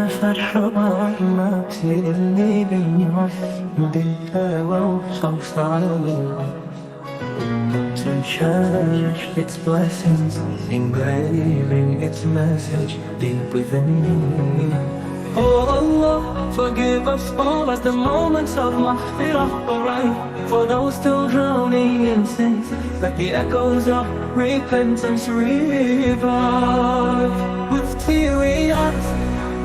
فتح رحمتي اللي بالهوى وصوص على to cherish its blessings, engraving its message deep within me. Oh Allah, forgive us all as the moments of Maghfirah arrive. For those still drowning in sins, let the echoes of repentance revive. With teary eyes,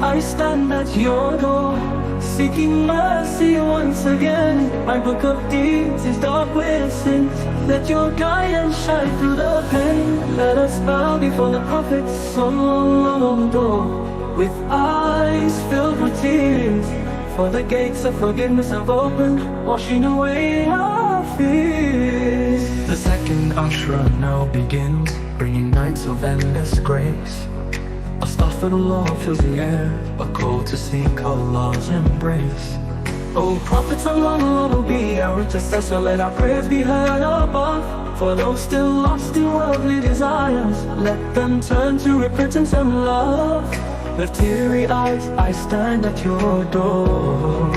I stand at your door, seeking mercy once again. My book of deeds is dark with sins. Let your guidance shine through the pen. Let us bow before the Prophet's door, with eyes filled with tears. For the gates of forgiveness have opened, washing away our fears. The second Ashra now begins, bringing nights of endless grace. Astaghfar fills the air, a call to seek Allah's embrace. O Prophet Allah will be our intercessor, let our prayers be heard above. For those still lost in worldly desires, let them turn to repentance and love. With teary eyes, I stand at your door,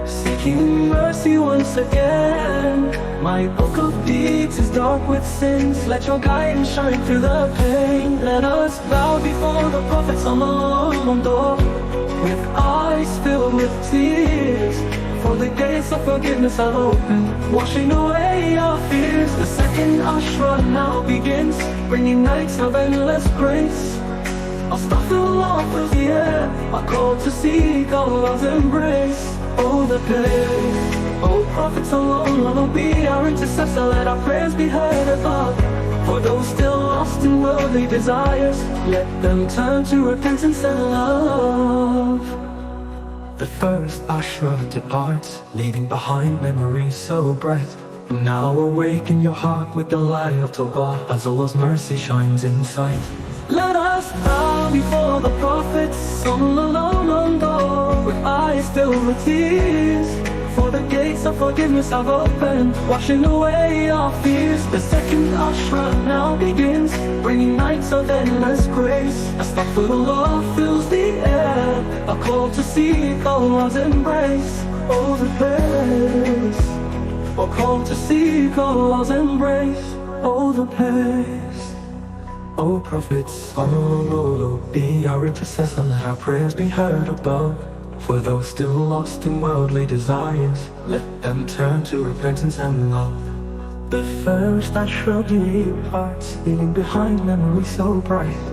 seeking mercy once again. My book of deeds is dark with sins. Let your guidance shine through the pain. Let us bow before the Prophet's door, with eyes filled with tears. For the gates of forgiveness are open, washing away our fears. The second Ashra now begins, bringing nights of endless grace. Astaghfirullah fills the air, a call to seek Allah's embrace. Oh, the place, oh Prophet Allah will be our intercessor, let our prayers be heard above. For those still lost in worldly desires, let them turn to repentance and love. The first Ashra departs, leaving behind memories so bright. Now awaken your heart with the light of Toba, as Allah's mercy shines in sight. Let us bow before the Prophet's door, with eyes filled with tears. For the gates of forgiveness have opened, washing away our fears. The second Ashra now begins, bringing nights of endless grace. Astaghfirullah fills the air, a call to seek Allah's embrace. Oh, the place, a call to seek Allah's embrace. Oh, the place. O Prophets, Allah be our intercessor, let our prayers be heard above. For those still lost in worldly desires, let them turn to repentance and love. The first Ashra departs, leaving behind memories so bright.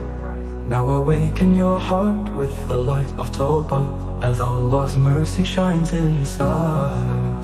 Now awaken your heart with the light of Toba, as Allah's mercy shines inside.